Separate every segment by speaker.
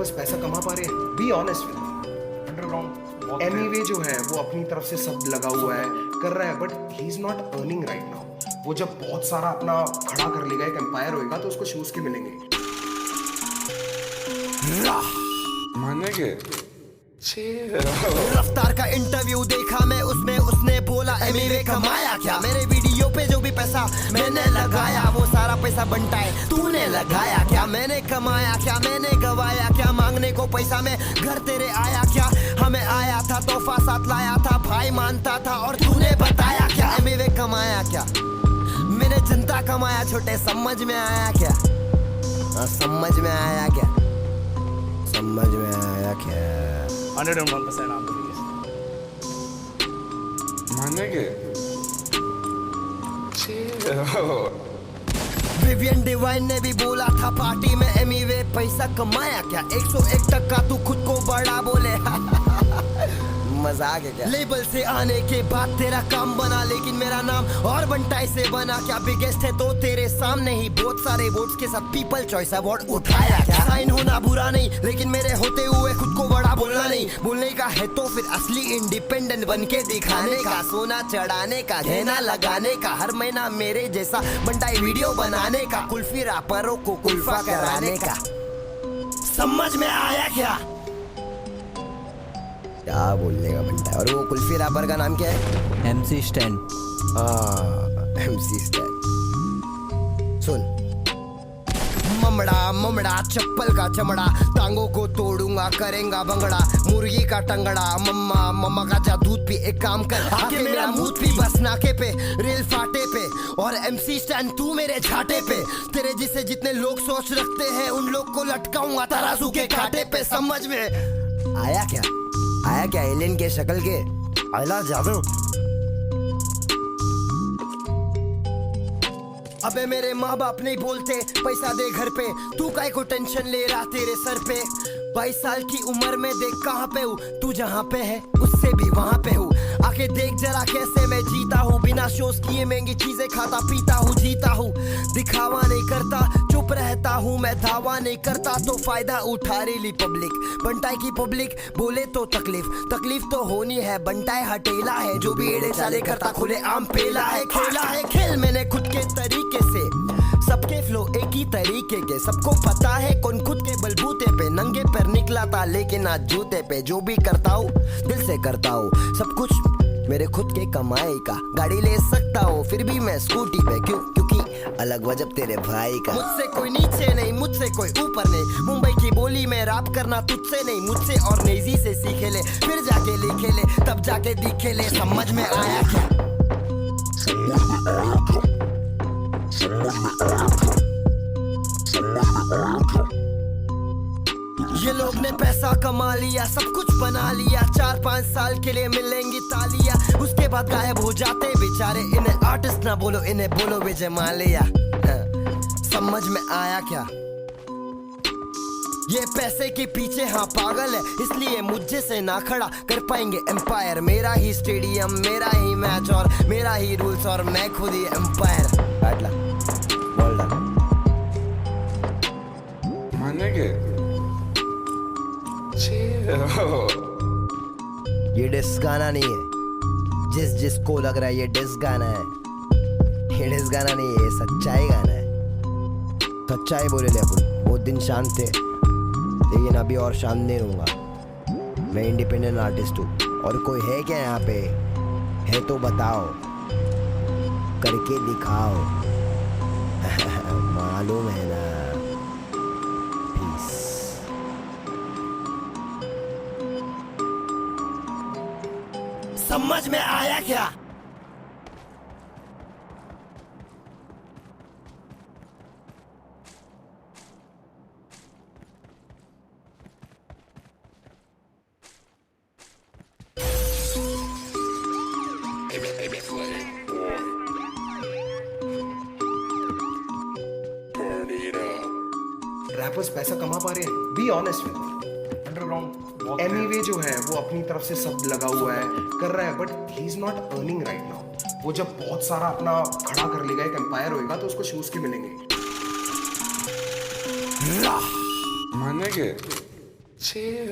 Speaker 1: Rappers पैसा कमा पा रहे हैं? Be honest with
Speaker 2: underground
Speaker 1: Emiway जो है वो अपनी तरफ से सब लगा हुआ है, कर रहा है, but he is not earning right now. वो जब बहुत सारा अपना खड़ा कर लेगा, एक एम्पायर होएगा, तो उसको शूज के मिलेंगे।
Speaker 3: मानेंगे
Speaker 4: रफ्तार का इंटरव्यू देखा मैं, उसमें उसने बोला एमिवे कमाया क्या। मेरे वीडियो पे जो भी पैसा मैंने लगाया, वो सारा पैसा बनता है तूने लगाया क्या। मैंने कमाया क्या, मैंने गवाया क्या, मांगने को पैसा में घर तेरे आया क्या। हमें आया था तोहफा साथ लाया था, भाई मानता था और तूने बताया क्या। एमिवे कमाया क्या, मैंने जनता कमाया छोटे, समझ में आया क्या। समझ में आया क्या, समझ में आया क्या।
Speaker 2: 101% आप बोलिए।
Speaker 3: मानेंगे
Speaker 4: विवियन डिवाइन ने भी बोला था पार्टी में, एमिवे पैसा कमाया क्या। 101% तू खुद को बड़ा बोले। मजाक है क्या। लेबल से आने के बाद तेरा काम बना, लेकिन मेरा नाम और बंटाई से बना क्या। बिगेस्ट है तो तेरे सामने ही, बहुत सारे वोट्स के साथ पीपल चॉइस अवार्ड उठाया क्या। साइन होना बुरा नहीं, लेकिन मेरे होते हुए खुद को बड़ा बोलना नहीं। बोलने का है तो फिर असली इंडिपेंडेंट बन के दिखाने का। सोना चढ़ाने का, गहना लगाने का, हर महीना मेरे जैसा बंटाई वीडियो बनाने का। कुल्फी रापरों को कुल्फा कराने का। समझ में आया क्या, क्या बोलने का बनता है। और वो कुल्फी रैपर का नाम क्या है?
Speaker 5: MC स्टैंड।
Speaker 4: MC स्टैंड। सुन, ममड़ा ममड़ा चप्पल का चमड़ा, टांगों को तोड़ूंगा करेंगा भंगड़ा। मुर्गी का टंगड़ा, मम्मा मम्मा का जा दूध पी। एक काम कर, आके मेरा मुंह पी बस नाके पे, रेल फाटे पे। और MC स्टैंड तू मेरे छाटे पे। तेरे जिसे जितने लोग सोच रखते हैं, उन लोग को लटकाऊंगा तराजू के कांटे पे। समझ में आया क्या, आया क्या। एलियन के शक्ल के आला जादू। अबे मेरे माँ बाप नहीं बोलते पैसा दे घर पे, तू काहे को टेंशन ले रहा तेरे सर पे। 22 साल की उम्र में देख कहाँ पे हूँ, तू जहाँ पे है उससे भी वहाँ पे हूँ। आके देख जरा कैसे मैं जीता हूँ, बिना शोज किए महंगी चीजें खाता पीता हूँ, जीता हूँ। दिखावा नहीं करता, चुप रहता हूँ मैं, दावा नहीं करता तो फायदा उठा रही पब्लिक। बंटाई की पब्लिक बोले तो तकलीफ, तकलीफ तो होनी है। बंटाई हटेला है, जो भी एड़े चाले करता खुले आम पेला है। खेला है खेल मैंने खुद के तरीके से, सबके फ्लो एक ही तरीके के। सबको पता है कौन खुद के बलबूते पे नंगे पैर निकला था, लेकिन आज जूते पे। जो भी करता हूँ दिल से करता हूँ, सब कुछ मेरे खुद के कमाई का। गाड़ी ले सकता हूँ फिर भी मैं स्कूटी पे, क्यों? क्योंकि अलग वजब तेरे भाई का। मुझसे कोई नीचे नहीं, मुझसे कोई ऊपर नहीं। मुंबई की बोली में रैप करना तुझसे नहीं, मुझसे और नेजी से सीखे ले। फिर जाके लिखे ले, तब जाके दिखे ले। समझ में आया क्या, ये लोग ने पैसा कमा लिया, सब कुछ बना लिया। 4-5 साल के लिए मिलेंगी तालियां, उसके बाद गायब हो जाते बेचारे। इन्हें आर्टिस्ट ना बोलो, इन्हें बोलो विजय माल्या। समझ में आया क्या, ये पैसे के पीछे हाँ पागल है, इसलिए मुझे से ना खड़ा कर पाएंगे एम्पायर। मेरा ही स्टेडियम, मेरा ही मैच और मेरा ही रूल्स, और मैं खुद ही एम्पायर। बैठला बोल रहा
Speaker 3: मानेंगे
Speaker 4: ये डिस गाना नहीं है। जिसको लग रहा है ये डिस गाना है, ये डिस गाना नहीं है, ये सच्चाई गाना है। सच्चाई बोले ले अपन। बहुत दिन शांत थे, लेकिन अभी और शांत नहीं रहूंगा। मैं इंडिपेंडेंट आर्टिस्ट हूँ। और कोई है क्या यहाँ पे? है तो बताओ, करके दिखाओ। मालूम है ना। Peace. समझ में आया क्या?
Speaker 1: रैपर्स पैसा कमा पा रहे हैं? Be honest with
Speaker 2: underground
Speaker 1: Emiway जो है वो अपनी तरफ से सब लगा हुआ है, कर रहा है, but he is not earning right now. वो जब बहुत सारा अपना खड़ा कर लेगा, एक एम्पायर होएगा, तो उसको शूज के मिलेंगे।
Speaker 3: मानेंगे chill.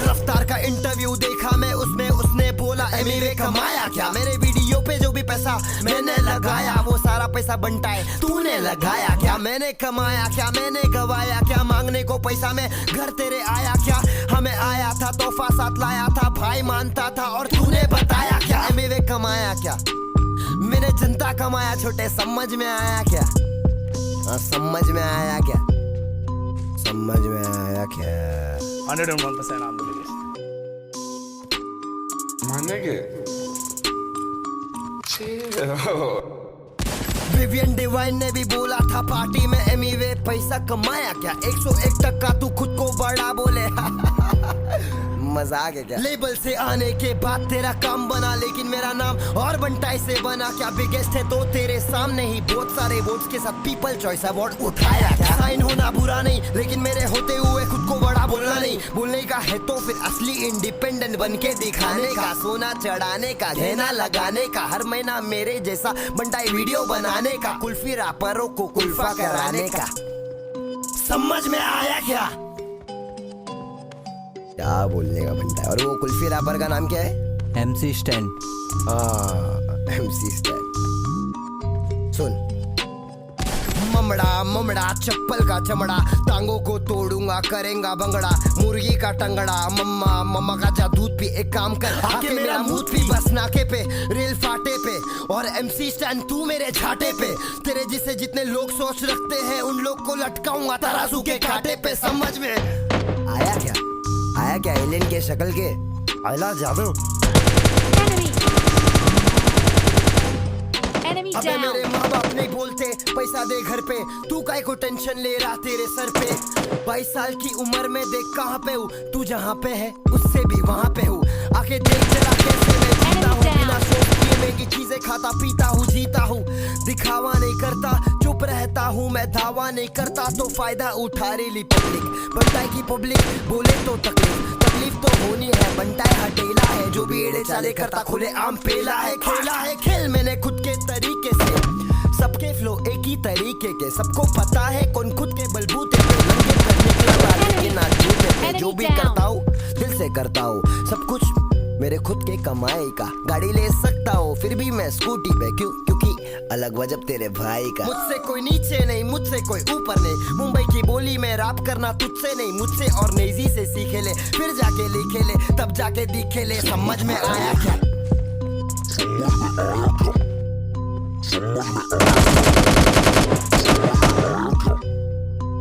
Speaker 4: रफ्तार का इंटरव्यू देखा मैं उसमें उसने बोला एमिवे कमाया क्या मेरे वीडियो पे जो भी पैसा मैंने लगाया वो सारा पैसा बनता है तूने लगाया क्या मैंने कमाया क्या मैंने गवाया क्या मांगने को पैसा में घर तेरे आया क्या हमें आया था तोहफा साथ लाया था भाई मानता था और तूने बताया क्या एमिवे कमाया क्या मैंने जनता कमाया छोटे समझ में आया क्या समझ में आया क्या समझ में आया क्या
Speaker 2: 101% I'm the biggest.
Speaker 3: My nigga. Chill.
Speaker 4: Vivian divine ने भी बोला था पार्टी में एमिवे पैसा कमाया क्या 101% तू खुद को बड़ा बोले मजाक है क्या लेबल से आने के बाद तेरा काम बना लेकिन मेरा नाम और बंटाई से बना क्या बिगेस्ट है तो तेरे सामने ही बहुत सारे वोट्स के साथ पीपल चॉइस अवार्ड उठाया क्या साइन होना बुरा नहीं लेकिन मेरे होते हुए खुद को बड़ा बोलना नहीं बोलने का है तो फिर असली इंडिपेंडेंट बन के दिखाने का सोना चढ़ाने का गहना लगाने का हर महीना मेरे जैसा बंटाई वीडियो बनाने का कुल्फी रापरों को कुल्फा कराने का समझ में आया क्या बोलने का बनता है और वो कुल्फी रैपर का नाम क्या है
Speaker 5: MC स्टैंड
Speaker 4: MC स्टैंड सुन ममड़ा ममड़ा चप्पल का चमड़ा टांगों को तोड़ूंगा करेंगा बंगड़ा मुर्गी का टंगड़ा मम्मा मम्मा का जा दूध पी एक काम कर आके मेरा मुंह पी बस नाके पे रेल फाटे पे और MC स्टैंड तू मेरे छाटे पे तेरे जिसे जितने लोग सोच रखते हैं उन लोग को लटकाऊंगा तराजू के कांटे पे समझ में आया क्या एलियन के शक्ल के आइला जादू अबे मेरे माँ बाप नहीं बोलते पैसा दे घर पे तू काहे को टेंशन ले रहा तेरे सर पे 22 साल की उम्र में देख कहाँ पे हूँ तू जहाँ पे है उससे भी वहाँ पे हूँ आके देख जरा कैसे मैं जीता हूँ बिना सोच किए महंगी चीजें खाता पीता हूँ जीता हूँ दिखावा नहीं करता चुप रहता हूँ मैं धावा नहीं करता तो फायदा उठा रही पब्लिक बंटाई की पब्लिक बोले तो तकलीफ तो होनी है बंटाई हटेला है जो भी एड़े चाले करता खुले आम पेला है खेला है खेल मैंने खुद के तरीके से सबके फ्लो एक ही तरीके के सबको पता है कौन खुद के बलबूते पे लंगे पर निकला लेकिन ना जूते पे जो भी करता हूँ दिल से करता हूँ सब कुछ मेरे खुद के कमाई का गाड़ी ले सकता हूँ फिर भी मैं स्कूटी पे क्योंकि अलग वजब तेरे भाई का मुझसे कोई नीचे नहीं मुझसे कोई ऊपर नहीं मुंबई की बोली में रैप करना तुझसे नहीं मुझसे और नेजी से सीखे ले फिर जाके लिखे ले तब जाके दिखे ले समझ में आया क्या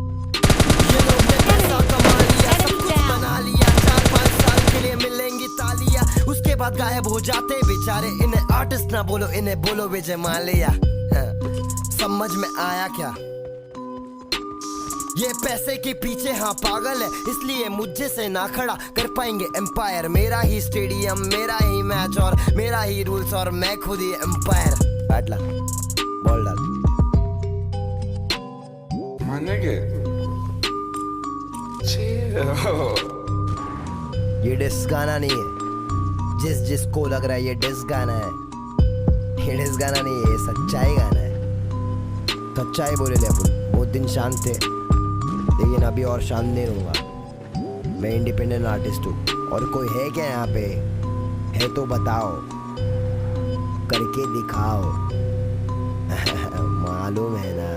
Speaker 4: ये लोग ने पैसा कमा लिया सब कुछ बना लिया 4-5 साल के लिए मिलेंगी तालियां उसके बाद गायब हो जाते बेचारे इन्हें आर्टिस्ट ना बोलो इन्हें बोलो विजय माल्या समझ में आया क्या ये पैसे के पीछे हाँ पागल है इसलिए मुझे से ना खड़ा कर पाएंगे एम्पायर मेरा ही स्टेडियम मेरा ही मैच और मेरा ही रूल्स और मैं खुद ही एम्पायर बैटला बॉल डाल
Speaker 3: My nigga. Chill.
Speaker 4: ये डिस गाना नहीं है जिसको लग रहा है ये डिस गाना है ये डिस गाना नहीं है ये सच्चाई गाना है सच्चाई बोले ले अपन बहुत दिन शांत थे लेकिन अभी और शांत नहीं रहूँगा मैं इंडिपेंडेंट आर्टिस्ट हूँ और कोई है क्या यहाँ पे है तो बताओ करके दिखाओ मालूम है ना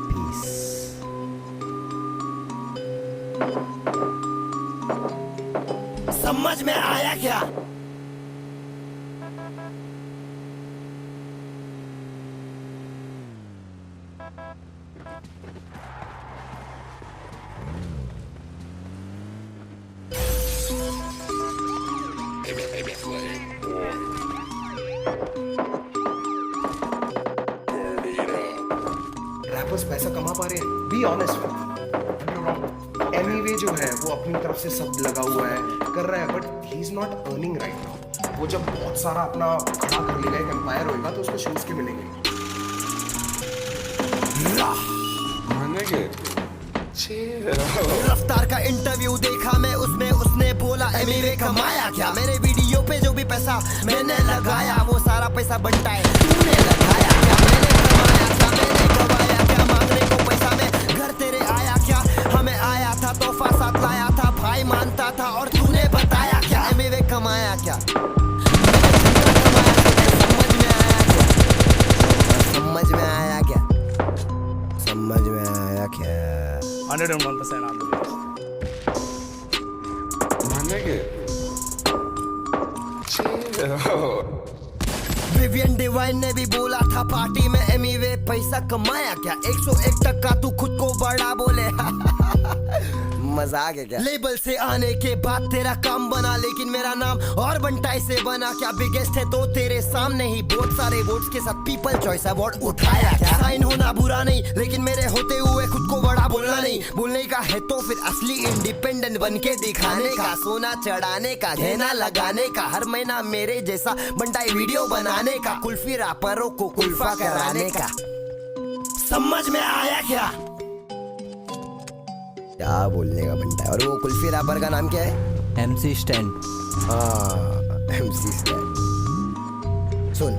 Speaker 4: पीस समझ में आया क्या
Speaker 1: रैपर्स पैसा कमा पा रहे हैं बी ऑनेस्ट एमिवे जो है वो अपनी तरफ से सब लगा हुआ है कर रहा है but he is not earning right now वो जब बहुत सारा अपना खड़ा कर लेगा एक एम्पायर होएगा तो उसको शूज के मिलेंगे
Speaker 3: My nigga. Chill.
Speaker 4: रफ्तार का इंटरव्यू देखा मैं उसमें उसने बोला एमिवे कमाया क्या मेरे वीडियो पे जो भी पैसा मैंने लगाया वो सारा पैसा बनता है तूने लगाया क्या मैंने कमाया क्या मैंने गवाया क्या मांगने को पैसा में घर तेरे आया क्या हमें आया था तोहफा साथ लाया कमाया क्या? मैंने जितना कमाया समझ में आया क्या? समझ में आया क्या?
Speaker 2: 101% on the list.
Speaker 3: My nigga. Chill.
Speaker 4: Vivian divine ने भी बोला था पार्टी में एमीवे पैसा कमाया क्या? 101% तू खुद को बड़ा बोले मजाक है क्या? लेबल से आने के बाद तेरा काम बना, लेकिन मेरा नाम और बंटाई से बना क्या? बिगेस्ट है तो तेरे सामने ही बहुत सारे वोट्स के साथ पीपल चॉइस अवार्ड उठाया क्या? साइन होना बुरा नहीं, लेकिन मेरे होते हुए खुद को बड़ा बोलना नहीं। बोलने का है तो फिर असली इंडिपेंडेंट बन के दिखाने का, सोना चढ़ाने का, गहना लगाने का, हर महीना मेरे जैसा बंटाई वीडियो बनाने का, कुल्फी रापरों को कुल्फा कराने का। समझ में आया क्या? क्या बोलने का बनता है? और वो कुल्फी रैपर का नाम क्या है?
Speaker 5: MC स्टैंड।
Speaker 4: MC स्टैंड। सुन,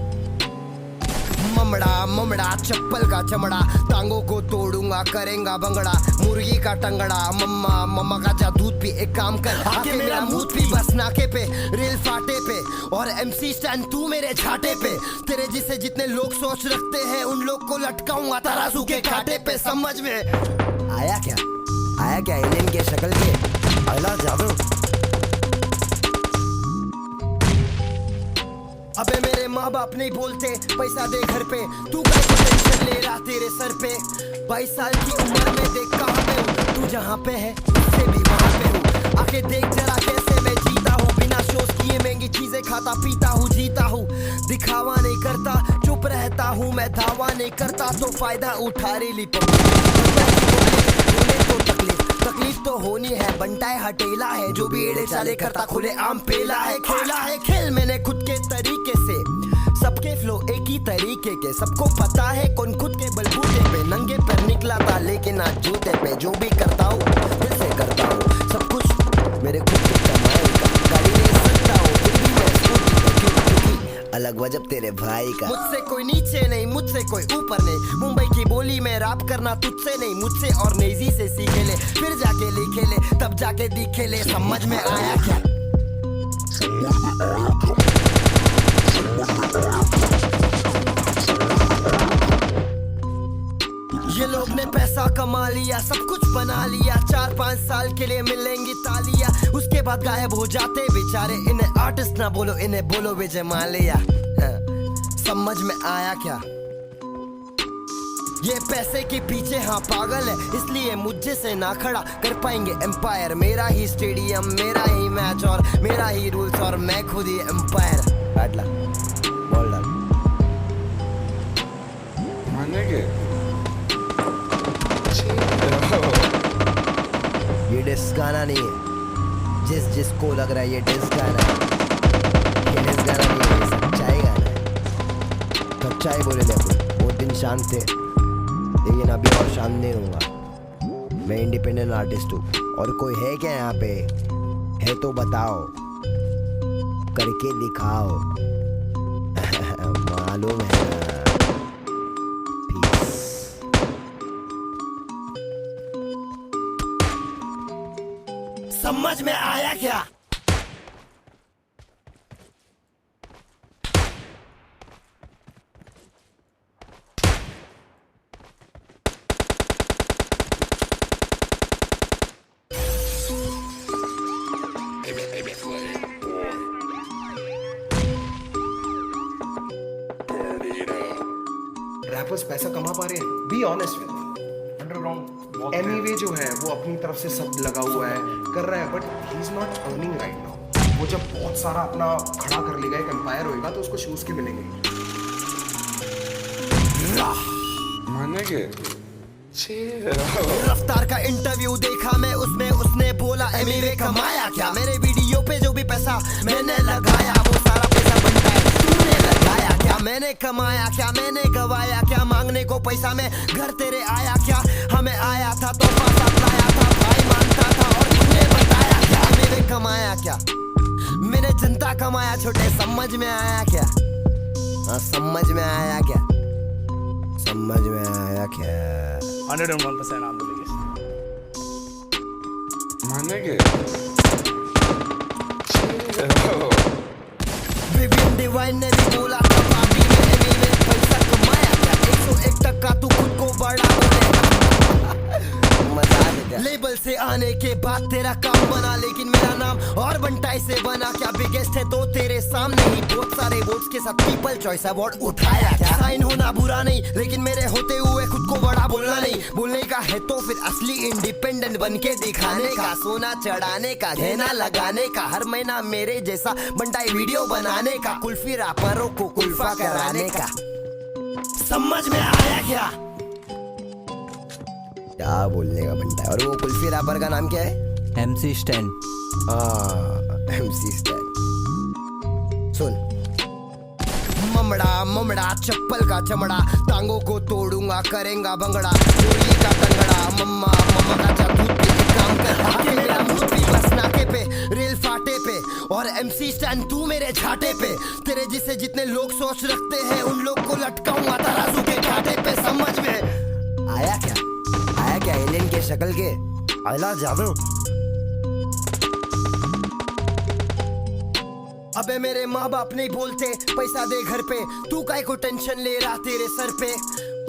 Speaker 4: ममड़ा ममड़ा चप्पल का चमड़ा, टांगों को तोड़ूंगा करेंगा बंगड़ा, मुर्गी का टंगड़ा, मम्मा मम्मा का जा दूध पी, एक काम कर आके मेरा मुंह पी, बस नाके पे रेल फाटे पे, और MC स्टैंड तू मेरे छाटे पे। तेरे जिसे जितने लोग सोच रखते हैं उन लोग को लटकाऊंगा तराजू के कांटे पे। समझ में आया क्या? आया क्या? एलियन के शक्ल के अगला जादू। अबे मेरे माँ बाप नहीं बोलते पैसा दे घर पे, तू क्या टेंशन ले रहा तेरे सर पे? 22 साल की उम्र में देख कहाँ पे हूँ, तू जहाँ पे है उससे भी वहाँ पे हूँ। आके देख जरा कैसे मैं जीता हूँ, बिना शोज किए महंगी चीजें खाता पीता हूँ, जीता हूँ। दिखावा नहीं करता, चुप रहता हूँ मैं, दावा नहीं करता तो फायदा उठा रही तकलीफ तो होनी है। बंटाई हटेला है जो भी एड़े चाले करता, खुले आम पेला है। खेला है खेल मैंने खुद के तरीके से, सबके फ्लो एक ही तरीके के, सबको पता है कौन खुद के बलबूते पे नंगे पर निकला था, लेकिन आज जूते पे। जो भी करता हूँ दिल से करता हूँ, सब कुछ मेरे खुद के कमाई का। गाड़ी ले सकता हूँ फिर भी मैं स्कूटी पे, क्योंकि अलग वजब तेरे भाई का। मुझसे कोई नीचे नहीं, मुझसे कोई ऊपर नहीं, मुंबई की बोली में रैप करना तुझसे नहीं, मुझसे और नेजी से सीखे ले, फिर जाके लिखे ले, तब जाके दिखे ले। समझ में आया क्या? ये लोग ने पैसा कमा लिया, सब कुछ बना लिया, 4-5 साल के लिए मिलेंगी तालियां, उसके बाद गायब हो जाते बेचारे। इन्हें आर्टिस्ट ना बोलो, इन्हें बोलो विजय माल्या। समझ में आया क्या? ये पैसे के पीछे हाँ पागल है, इसलिए मुझे से ना खड़ा कर पाएंगे एम्पायर। मेरा ही स्टेडियम, मेरा ही मैच और मेरा ही रूल्स, और मैं खुद ही एम्पायर। बैठला बोल डाल।
Speaker 3: My nigga. Chill.
Speaker 4: ये डिस गाना नहीं है, जिसको लग रहा है ये डिस गाना है, ये डिस गाना नहीं है, ये सच्चाई गाना है। सच्चाई बोले ले अपन, बहुत दिन शांत थे लेकिन अभी और शांत नहीं रहूंगा। मैं इंडिपेंडेंट आर्टिस्ट हूँ, और कोई है क्या यहाँ पे? है तो बताओ, करके दिखाओ। मालूम है ना? Peace. समझ में आया क्या?
Speaker 1: रैपर्स पैसा कमा पा रहे हैं, be honest with
Speaker 2: underground
Speaker 1: Emiway जो है वो अपनी तरफ से सब लगा हुआ है, कर रहा है, but he is not earning right now. वो जब बहुत सारा अपना खड़ा कर लेगा, एक एम्पायर होएगा, तो उसको शूज के मिलेंगे।
Speaker 3: My nigga. Chill.
Speaker 4: रफ्तार का इंटरव्यू देखा मैं, उसमें उसने बोला एमीवे कमाया क्या? मेरे वीडियो पे जो भी पैसा मैंने लगाया, वो सारा पैसा बनता है तूने लगाया क्या? मैंने कमाया क्या? मैंने गवाया क्या? मांगने को पैसा में घर तेरे आया क्या? हमें आया था तो साथ लाया था, भाई मानता था और तूने बताया क्या? एमीवे कमाया क्या? मैंने जनता कमाया छोटे। समझ में आया क्या? हाँ समझ में आया क्या? समझ में आया क्या?
Speaker 2: 101% on the list.
Speaker 3: My nigga. Chill.
Speaker 4: Divine ने भी बोला था पार्टी में एमी में पैसा कमाया क्या 101% तू खुद को बड़ा बोले मजा आ गया लेबल से आने के बाद तेरा काम बना लेकिन मेरा नाम और बंटाई से बना क्या बिगेस्ट है तो तेरे सामने ही बहुत सारे वोट्स के साथ पीपल चॉइस अवार्ड उठाया क्या साइन होना बुरा नहीं लेकिन मेरे होते हुए खुद को बड़ा बोलना नहीं बोलने का है तो फिर असली इंडिपेंडेंट बन के दिखाने का सोना चढ़ाने का गहना लगाने का हर महीना मेरे जैसा बंटाई वीडियो बनाने का कुल्फी रापरों को कुल्फा कराने का समझ में आया क्या बोलने का बनता है और वो कुल्फी रैपर का नाम क्या है
Speaker 5: MC स्टैन
Speaker 4: MC स्टैन सुन ममड़ा ममड़ा चप्पल का चमड़ा टांगों को तोड़ूंगा करेंगा भंगड़ा चोरी का टंगड़ा मम्मा मम्मा का दूध पी के काम कर आके मेरा मुंह भी बस नाके पे रेल फाटे पे और MC स्टैन तू मेरे छाटे पे तेरे जिसे जितने लोग सोच रखते हैं उन लोग को लटकाऊंगा तराजू के कांटे पे समझ में आया क्या एलियन के शक्ल के आला जादू अबे मेरे माँ बाप नहीं बोलते पैसा दे घर पे तू काहे को टेंशन ले रहा तेरे सर पे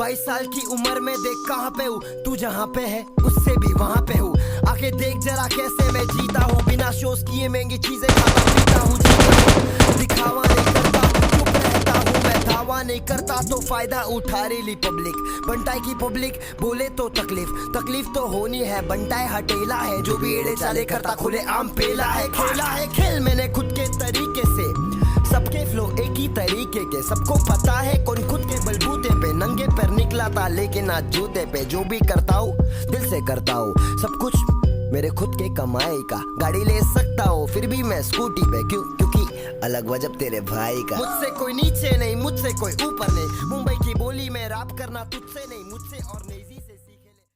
Speaker 4: 22 साल की उम्र में देख कहाँ पे हूँ तू जहाँ पे है उससे भी वहाँ पे हूँ आके देख जरा कैसे मैं जीता हूँ बिना शोज किए महंगी चीजें खाता पीता हूँ दिखावा नहीं करता चुप रहता हूँ मैं दावा नहीं करता तो फायदा उठा रही पब्लिक बंटाई की पब्लिक बोले तो तकलीफ तो होनी है बंटाई हटेला है जो भी एड़े चाले करता खुले आम पेला है खेला है खेल मैंने खुद के तरीके से सबके फ्लो एक ही तरीके के सबको पता है कौन खुद के बलबूते पे नंगे पैर निकला था लेकिन आज जूते पे जो भी करता हूँ दिल से करता हूँ सब कुछ मेरे खुद के कमाई का गाड़ी ले सकता हूँ फिर भी मैं स्कूटी पे क्योंकि अलग वजब तेरे भाई का मुझसे कोई नीचे नहीं मुझसे कोई ऊपर नहीं मुंबई की बोली में रैप करना तुझसे नहीं मुझसे और नहीं